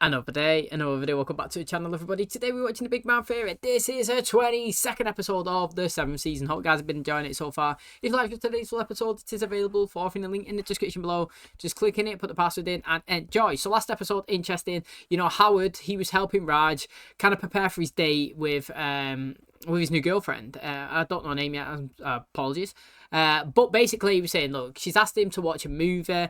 Another day, another video. Welcome back to the channel, everybody. Today we're watching The Big Man Theory. This is a 22nd episode of the 7th season. Hope you guys have been enjoying it so far. If you like today's full episode, it is available for the link in the description below. Just click in it, put the password in, and enjoy. So last episode, interesting. You know, Howard, he was helping Raj kind of prepare for his date with his new girlfriend. I don't know her name yet. Apologies. But basically, he was saying, look, she's asked him to watch a movie.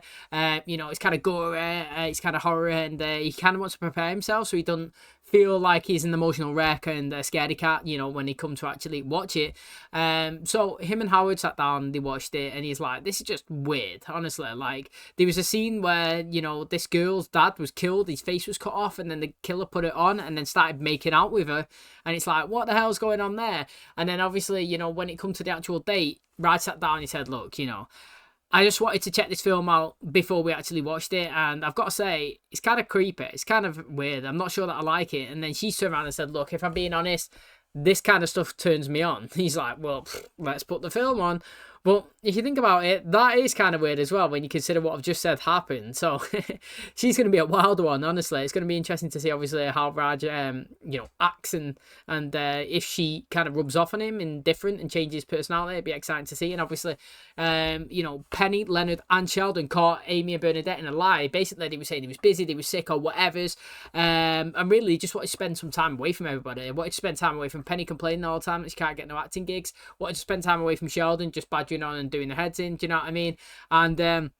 You know, it's kind of gory, it's kind of horror, and he kind of wants to prepare himself so he doesn't feel like he's an emotional wreck and a scaredy cat, you know, when he comes to actually watch it. So him and Howard sat down, they watched it, and he's like, this is just weird, honestly. Like, there was a scene where, you know, this girl's dad was killed, his face was cut off, and then the killer put it on and then started making out with her. And it's like, what the hell's going on there? And then obviously, you know, when it comes to the actual date, Raj sat down and he said, look, you know, I just wanted to check this film out before we actually watched it, and I've got to say, it's kind of creepy. It's kind of weird. I'm not sure that I like it. And then she turned around and said, look, if I'm being honest, this kind of stuff turns me on. He's like, well, let's put the film on. But if you think about it, that is kind of weird as well when you consider what I've just said happened. So she's going to be a wild one, honestly. It's going to be interesting to see, obviously, how Raj, you know, acts and if she kind of rubs off on him and different and changes personality. It'd be exciting to see. And obviously, you know, Penny, Leonard, and Sheldon caught Amy and Bernadette in a lie. Basically, they were saying he was busy, they were sick or whatever's. And really just wanted to spend some time away from everybody. Wanted to spend time away from Penny complaining all the time that she can't get no acting gigs. Wanted to spend time away from Sheldon, just badgering on and doing the heads in, do you know what I mean? And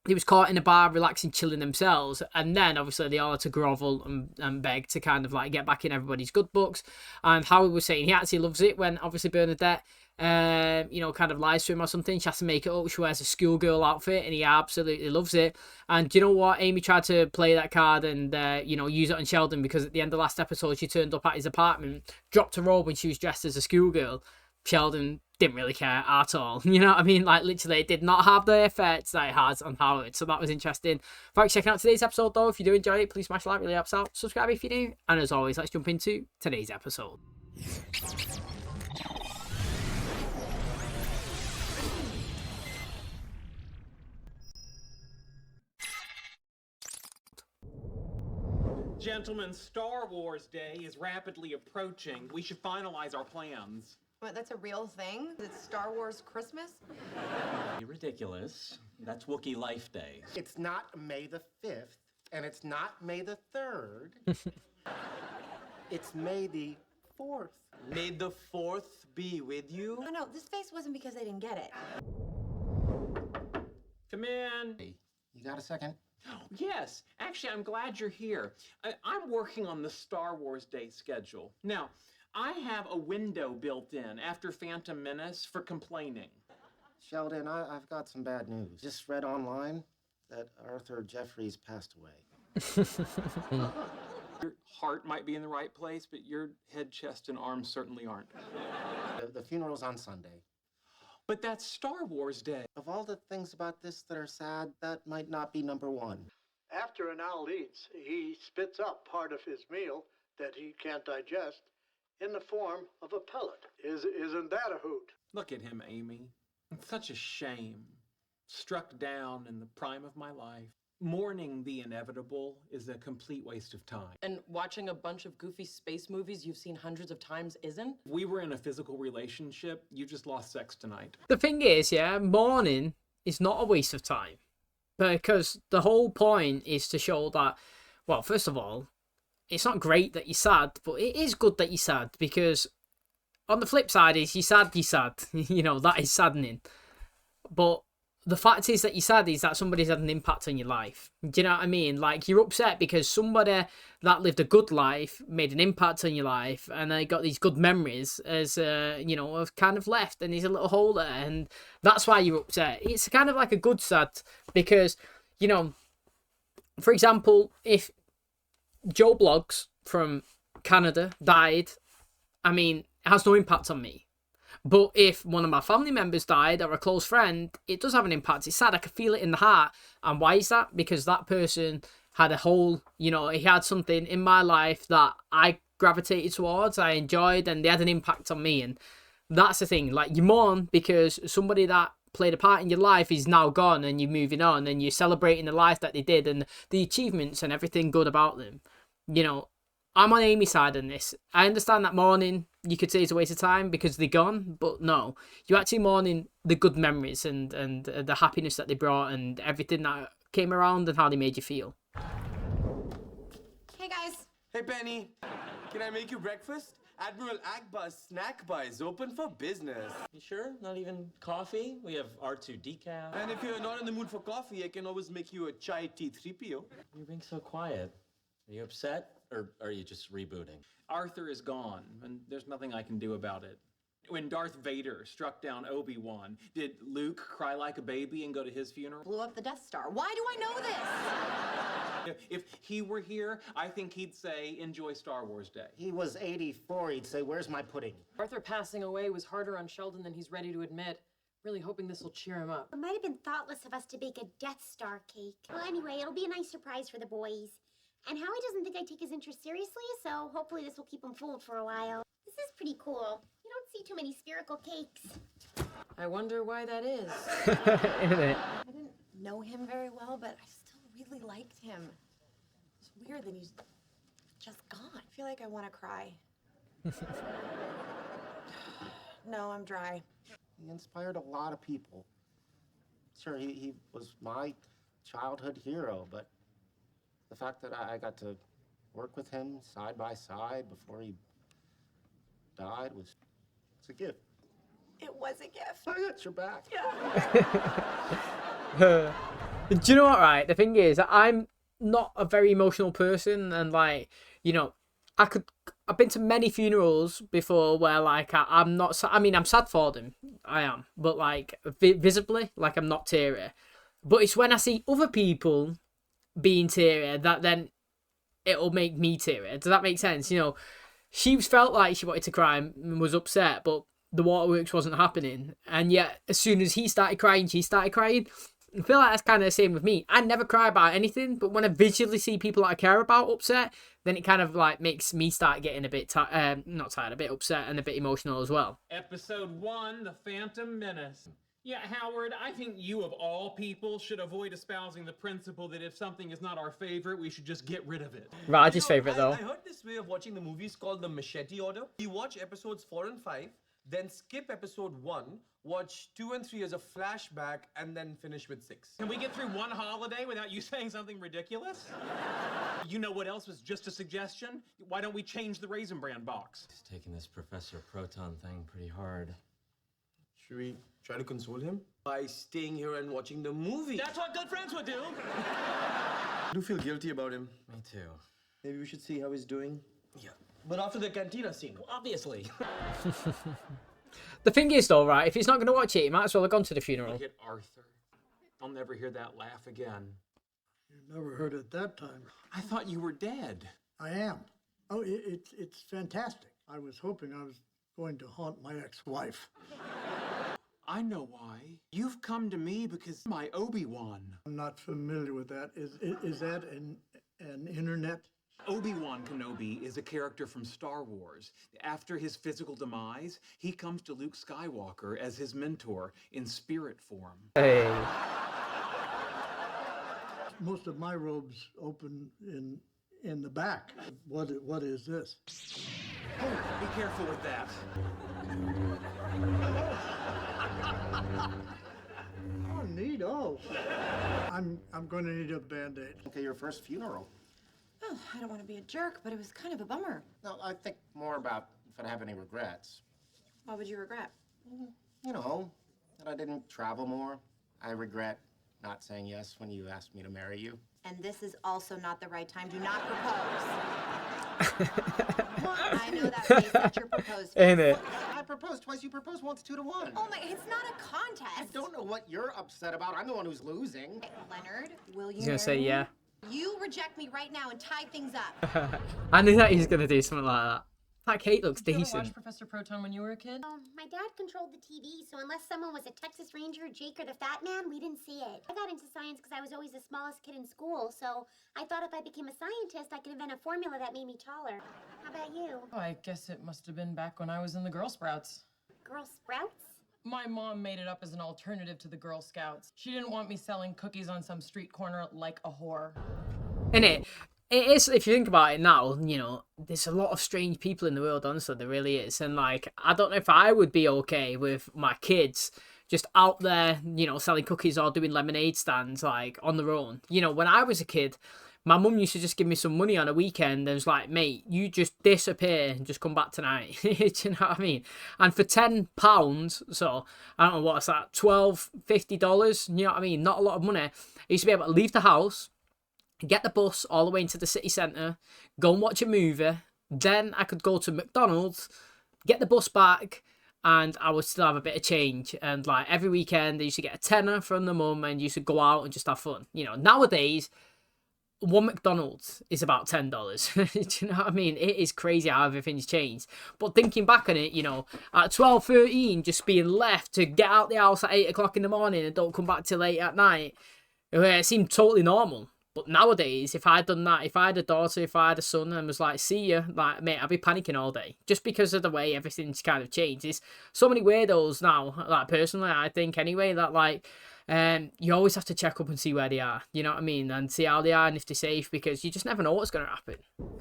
he was caught in a bar relaxing, chilling themselves, and then obviously they all had to grovel and beg to kind of like get back in everybody's good books. And Howard was saying he actually loves it when obviously Bernadette you know, kind of lies to him or something. She has to make it up. She wears a schoolgirl outfit and he absolutely loves it. And do you know what? Amy tried to play that card and you know, use it on Sheldon, because at the end of last episode she turned up at his apartment, dropped a robe when she was dressed as a schoolgirl. Sheldon didn't really care at all. You know what I mean? Like, literally, it did not have the effects that it has on Howard. So that was interesting. Thanks for checking out today's episode, though. If you do enjoy it, please smash like, really helps out. Subscribe if you do. And as always, let's jump into today's episode. Gentlemen, Star Wars Day is rapidly approaching. We should finalize our plans. What, that's a real thing? It's Star Wars Christmas? You're ridiculous. That's Wookiee Life Day. It's not May the 5th, and it's not May the 3rd. It's May the 4th. May the 4th be with you. No, this face wasn't because I didn't get it. Come in. Hey, you got a second? Yes, actually, I'm glad you're here. I'm working on the Star Wars Day schedule. Now, I have a window built in after Phantom Menace for complaining. Sheldon, I've got some bad news. Just read online that Arthur Jeffries passed away. Your heart might be in the right place, but your head, chest, and arms certainly aren't. The funeral's on Sunday. But that's Star Wars Day. Of all the things about this that are sad, that might not be number one. After an owl eats, he spits up part of his meal that he can't digest in the form of a pellet. Isn't that a hoot? Look at him, Amy. It's such a shame. Struck down in the prime of my life. Mourning the inevitable is a complete waste of time. And watching a bunch of goofy space movies you've seen hundreds of times isn't? We were in a physical relationship. You just lost sex tonight. The thing is, yeah, mourning is not a waste of time. Because the whole point is to show that, well, first of all, it's not great that you're sad, but it is good that you're sad, because on the flip side is you're sad. You know, that is saddening. But the fact is that you're sad is that somebody's had an impact on your life. Do you know what I mean? Like, you're upset because somebody that lived a good life made an impact on your life, and they got these good memories as, you know, have kind of left, and there's a little hole there, and that's why you're upset. It's kind of like a good sad, because, you know, for example, if Joe Bloggs from Canada died, I mean, it has no impact on me. But if one of my family members died or a close friend, it does have an impact. It's sad. I can feel it in the heart. And why is that? Because that person had a whole, you know, he had something in my life that I gravitated towards, I enjoyed, and they had an impact on me. And that's the thing. Like, you mourn because somebody that played a part in your life is now gone, and you're moving on, and you're celebrating the life that they did and the achievements and everything good about them. you know, I'm on Amy's side in this. I understand that mourning, you could say, is a waste of time because they're gone, but no, you're actually mourning the good memories and the happiness that they brought and everything that came around and how they made you feel. Hey guys. Hey Penny, can I make you breakfast? Admiral Akbar's snack bar is open for business. You sure? Not even coffee? We have R2 decaf. And if you're not in the mood for coffee, I can always make you a chai tea 3PO. You're being so quiet. Are you upset? Or are you just rebooting? Arthur is gone, and there's nothing I can do about it. When Darth Vader struck down Obi-Wan, did Luke cry like a baby and go to his funeral? Blew up the Death Star. Why do I know this? If he were here, I think he'd say, enjoy Star Wars Day. He was 84. He'd say, "Where's my pudding?" Arthur passing away was harder on Sheldon than he's ready to admit. Really hoping this will cheer him up. It might have been thoughtless of us to bake a Death Star cake. Well, anyway, it'll be a nice surprise for the boys. And Howie doesn't think I take his interest seriously, so hopefully this will keep him fooled for a while. This is pretty cool. You don't see too many spherical cakes. I wonder why that is. I didn't know him very well, but I still really liked him. It's weird that he's just gone. I feel like I want to cry. No, I'm dry. He inspired a lot of people. Sure, he was my childhood hero, but the fact that I got to work with him side by side before he died it's a gift. It was a gift. I got your back. Do you know what, right? The thing is, I'm not a very emotional person, and like, you know, I've been to many funerals before where like I'm not, I mean, I'm sad for them, I am, but like visibly, like I'm not teary. But it's when I see other people being teary that then it'll make me teary. Does that make sense? You know, she felt like she wanted to cry and was upset, but the waterworks wasn't happening, and yet as soon as he started crying, she started crying. I feel like that's kind of the same with me. I never cry about anything, but when I visually see people that I care about upset, then it kind of like makes me start getting a bit not tired, a bit upset and a bit emotional as well. Episode 1, The Phantom Menace. Yeah, Howard, I think you of all people should avoid espousing the principle that if something is not our favorite, we should just get rid of it. Raj's favourite though. I heard this way of watching the movies called the machete order. You watch episodes 4 and 5, then skip episode 1, watch 2 and 3 as a flashback, and then finish with 6. Can we get through one holiday without you saying something ridiculous? You know what else was just a suggestion? Why don't we change the Raisin Bran box? He's taking this Professor Proton thing pretty hard. Should we try to console him? By staying here and watching the movie. That's what good friends would do. I do feel guilty about him. Me too. Maybe we should see how he's doing. Yeah. But after the cantina scene, obviously. The thing is though, right, if he's not going to watch it, he might as well have gone to the funeral. Look at Arthur. I'll never hear that laugh again. You never heard it that time. I thought you were dead. I am. Oh, it's fantastic. I was hoping I was going to haunt my ex-wife. I know why. You've come to me because my Obi-Wan. I'm not familiar with that. Is that an internet? Obi-Wan Kenobi is a character from Star Wars. After his physical demise, he comes to Luke Skywalker as his mentor in spirit form. Hey. Most of my robes open in the back. What is this? Oh, be careful with that. Oh, neato. I'm going to need a Band-Aid. Okay, your first funeral. Oh, I don't want to be a jerk, but it was kind of a bummer. No, I think more about if I have any regrets. What would you regret? You know, that I didn't travel more. I regret not saying yes when you asked me to marry you. And this is also not the right time. Do not propose. I know that face. That's your proposed face. Ain't it? I proposed twice, you proposed once, 2 to 1. Oh my, it's not a contest. I don't know what you're upset about. I'm the one who's losing. Okay, Leonard, will you He's going to say marry me? yeah. You reject me right now and tie things up. I knew that he was going to do something like that. That cake looks Did you ever decent. watch Professor Proton when you were a kid? My dad controlled the TV, so unless someone was a Texas Ranger, Jake, or the Fat Man, we didn't see it. I got into science because I was always the smallest kid in school, so I thought if I became a scientist, I could invent a formula that made me taller. How about you? Oh, I guess it must have been back when I was in the Girl Sprouts. Girl Sprouts? My mom made it up as an alternative to the Girl Scouts. She didn't want me selling cookies on some street corner like a whore. Innit? It is, if you think about it now, you know, there's a lot of strange people in the world, honestly, there really is. And, like, I don't know if I would be okay with my kids just out there, you know, selling cookies or doing lemonade stands, like, on their own. You know, when I was a kid, my mum used to just give me some money on a weekend and was like, mate, you just disappear and just come back tonight. Do you know what I mean? And for £10, so, I don't know, what's that, $12, $50, you know what I mean? Not a lot of money. I used to be able to leave the house, get the bus all the way into the city centre, go and watch a movie, then I could go to McDonald's, get the bus back, and I would still have a bit of change. And like every weekend, I used to get a tenner from the mum and used to go out and just have fun. You know, nowadays, one McDonald's is about $10. Do you know what I mean? It is crazy how everything's changed. But thinking back on it, you know, at 12, 13, just being left to get out the house at 8 o'clock in the morning and don't come back till late at night, it seemed totally normal. But nowadays, if I'd done that, if I had a daughter, if I had a son and was like, see ya, like, mate, I'd be panicking all day. Just because of the way everything's kind of changed. There's so many weirdos now, like, personally, I think anyway, that, like, you always have to check up and see where they are, you know what I mean? And see how they are and if they're safe, because you just never know what's going to happen.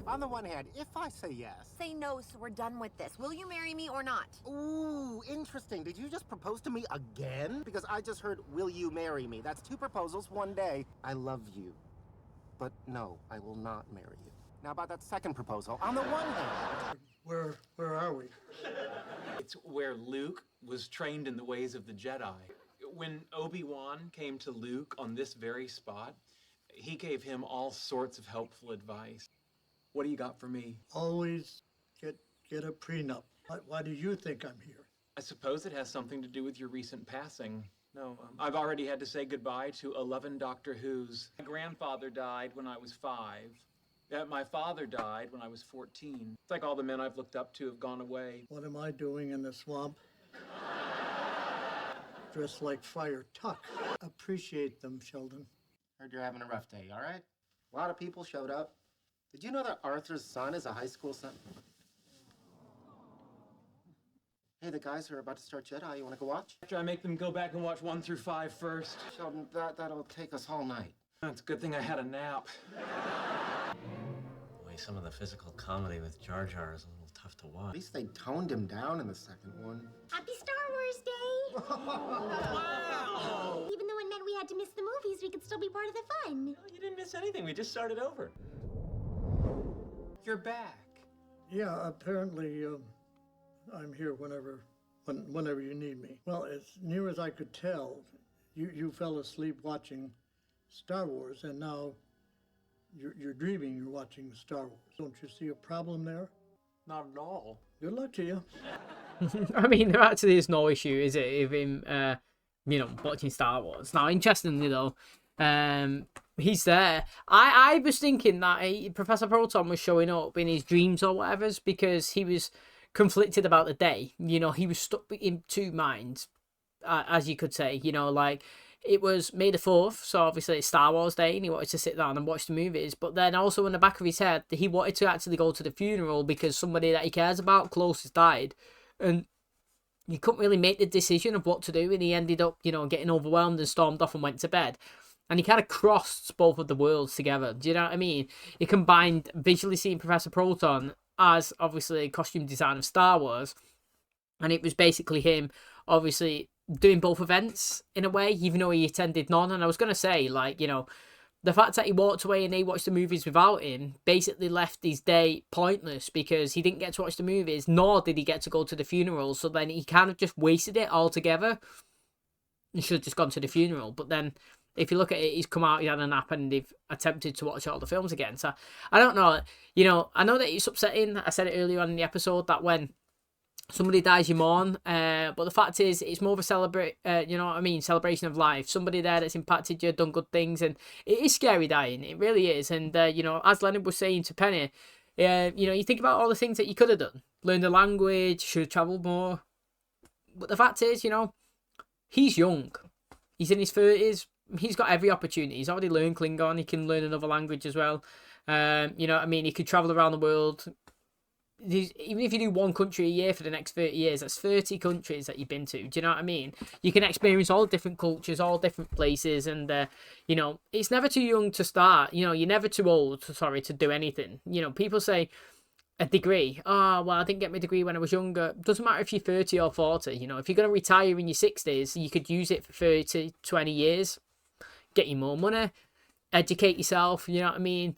On the one hand, if I say yes. Say no, so we're done with this. Will you marry me or not? Ooh, interesting. Did you just propose to me again? Because I just heard, will you marry me? That's 2 proposals, 1 day. I love you. But no, I will not marry you. Now about that second proposal, on the one hand... Where are we? It's where Luke was trained in the ways of the Jedi. When Obi-Wan came to Luke on this very spot, he gave him all sorts of helpful advice. What do you got for me? Always get a prenup. Why do you think I'm here? I suppose it has something to do with your recent passing. No, I've already had to say goodbye to 11 Doctor Who's. My grandfather died when I was 5. My father died when I was 14. It's like all the men I've looked up to have gone away. What am I doing in the swamp? Dressed like Friar Tuck. Appreciate them, Sheldon. Heard you're having a rough day, all right? A lot of people showed up. Did you know that Arthur's son is a high school son? Hey, the guys are about to start Jedi. You want to go watch? After I make them go back and watch 1 through 5 first. Sheldon, that'll take us all night. It's a good thing I had a nap. Boy, some of the physical comedy with Jar Jar is a little tough to At watch. least they toned him down in the second one. Happy Star Wars Day! Wow! Even though it meant we had to miss the movies, we could still be part of the fun. You didn't miss anything. We just started over. You're back. Yeah, apparently I'm here whenever you need me. Well, as near as I could tell, you fell asleep watching Star Wars, and now you're dreaming you're watching Star Wars. Don't you see a problem there? Not at all. Good luck to you. I mean, there actually is no issue, is it, of him, you know, watching Star Wars. Now, interestingly, though, he's there. I was thinking that Professor Proton was showing up in his dreams or whatever because he was conflicted about the day. You know, he was stuck in 2 minds, as you could say. You know, like, it was May the 4th, so obviously it's Star Wars Day, and he wanted to sit down and watch the movies. But then also in the back of his head, he wanted to actually go to the funeral because somebody that he cares about closest died. And he couldn't really make the decision of what to do, and he ended up, you know, getting overwhelmed and stormed off and went to bed. And he kind of crossed both of the worlds together. Do you know what I mean? He combined visually seeing Professor Proton as, obviously, costume design of Star Wars. And it was basically him, obviously, doing both events in a way, even though he attended none. And I was going to say, like, you know, the fact that he walked away and they watched the movies without him basically left his day pointless because he didn't get to watch the movies, nor did he get to go to the funeral. So then he kind of just wasted it altogether. He should have just gone to the funeral. But then, if you look at it, he's come out, he had a nap, and they've attempted to watch all the films again. So, I don't know. You know, I know that it's upsetting. I said it earlier on in the episode that when somebody dies, you mourn. But the fact is, it's more of a you know what I mean, celebration of life. Somebody there that's impacted you, done good things, and it is scary dying. It really is. And you know, as Leonard was saying to Penny, you know, you think about all the things that you could have done, learned the language, should have travelled more. But the fact is, you know, he's young. He's in his 30s. He's got every opportunity. He's already learned Klingon. He can learn another language as well. You know what I mean? He could travel around the world. even if you do one country a year for the next 30 years, that's 30 countries that you've been to. Do you know what I mean? You can experience all different cultures, all different places, and you know, it's never too young to start. You know, you're never too old, sorry, to do anything. You know, people say a degree. Oh, well, I didn't get my degree when I was younger. Doesn't matter if you're 30 or 40. You know, if you're going to retire in your 60s, you could use it for 30, 20 years, get you more money, educate yourself. You know what I mean?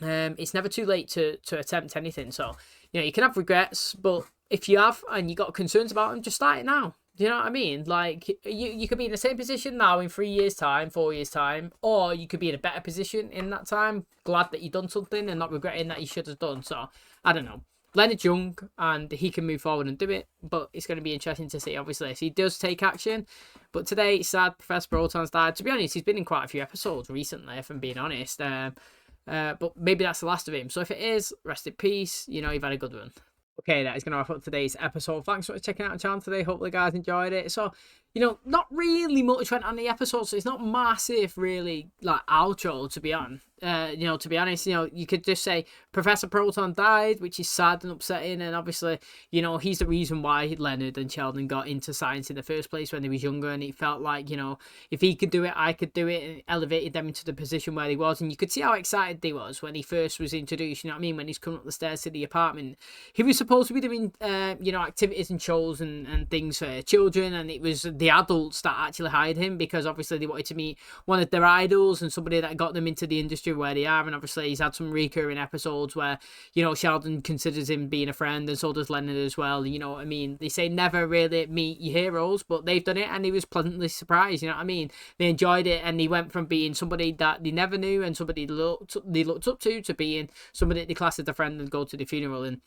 It's never too late to attempt anything. So, you know, you can have regrets, but if you have and you got concerns about them, just start it now. Do you know what I mean? Like, you could be in the same position now in 3 years' time, 4 years' time, or you could be in a better position in that time, glad that you've done something and not regretting that you should have done. So, I don't know. Leonard's young and he can move forward and do it, but it's going to be interesting to see, obviously, if he does take action. But today, it's sad Professor Proton's died. To be honest, he's been in quite a few episodes recently, if I'm being honest. But maybe that's the last of him. So if it is, rest in peace. You know, you've had a good one. Okay, that is going to wrap up today's episode. Thanks for checking out the channel today. Hopefully you guys enjoyed it. So, you know, not really much went on the episode, so it's not massive, really, like, outro, to be honest. You know, to be honest, you know, you could just say Professor Proton died, which is sad and upsetting, and obviously, you know, he's the reason why Leonard and Sheldon got into science in the first place when they was younger, and it felt like, you know, if he could do it, I could do it, and it elevated them into the position where he was, and you could see how excited he was when he first was introduced, you know what I mean, when he's coming up the stairs to the apartment. He was supposed to be doing, you know, activities and shows and things for children, and it was the adults that actually hired him, because obviously they wanted to meet one of their idols and somebody that got them into the industry where they are. And obviously he's had some recurring episodes where, you know, Sheldon considers him being a friend, and so does Leonard as well. You know what I mean? They say never really meet your heroes, but they've done it, and he was pleasantly surprised. You know what I mean? They enjoyed it, and he went from being somebody that they never knew and somebody they looked up to being somebody that they classed as a friend and go to the funeral. And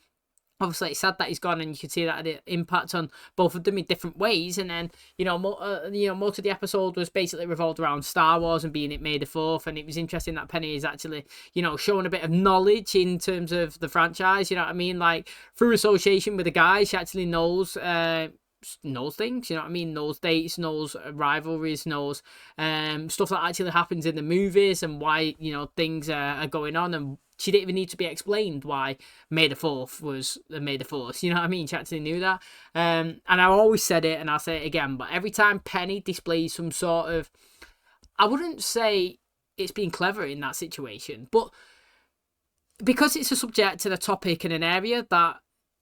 obviously it's sad that he's gone, and you can see that it impact on both of them in different ways. And then, you know, most of the episode was basically revolved around Star Wars and being it May the 4th, and it was interesting that Penny is actually, you know, showing a bit of knowledge in terms of the franchise. You know what I mean? Like, through association with the guys, she actually knows things, you know what I mean, knows dates, knows rivalries, knows stuff that actually happens in the movies, and why, you know, things are going on. And she didn't even need to be explained why May the 4th was May the 4th. You know what I mean? She actually knew that. And I've always said it, and I'll say it again, but every time Penny displays some sort of, I wouldn't say it's being clever in that situation, but because it's a subject and a topic in an area that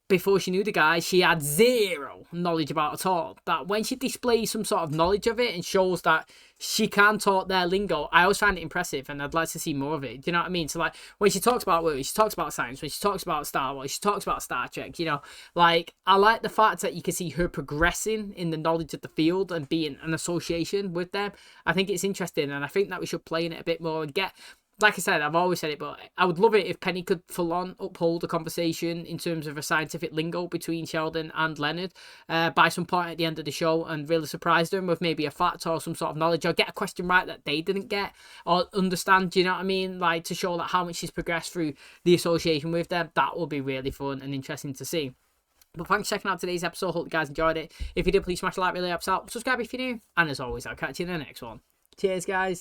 before she knew the guy, she had zero knowledge about at all, that when she displays some sort of knowledge of it and shows that she can talk their lingo, I always find it impressive, and I'd like to see more of it. Do you know what I mean? So, like, when she talks about movies, she talks about science, when she talks about Star Wars, she talks about Star Trek, you know, like, I like the fact that you can see her progressing in the knowledge of the field and being an association with them. I think it's interesting, and I think that we should play in it a bit more and get, like I said, I've always said it, but I would love it if Penny could full-on uphold a conversation in terms of a scientific lingo between Sheldon and Leonard by some point at the end of the show, and really surprise them with maybe a fact or some sort of knowledge, or get a question right that they didn't get or understand, do you know what I mean? Like, to show that how much she's progressed through the association with them. That will be really fun and interesting to see. But thanks for checking out today's episode. Hope you guys enjoyed it. If you did, please smash a like, really helps out. Subscribe if you're new. And as always, I'll catch you in the next one. Cheers, guys.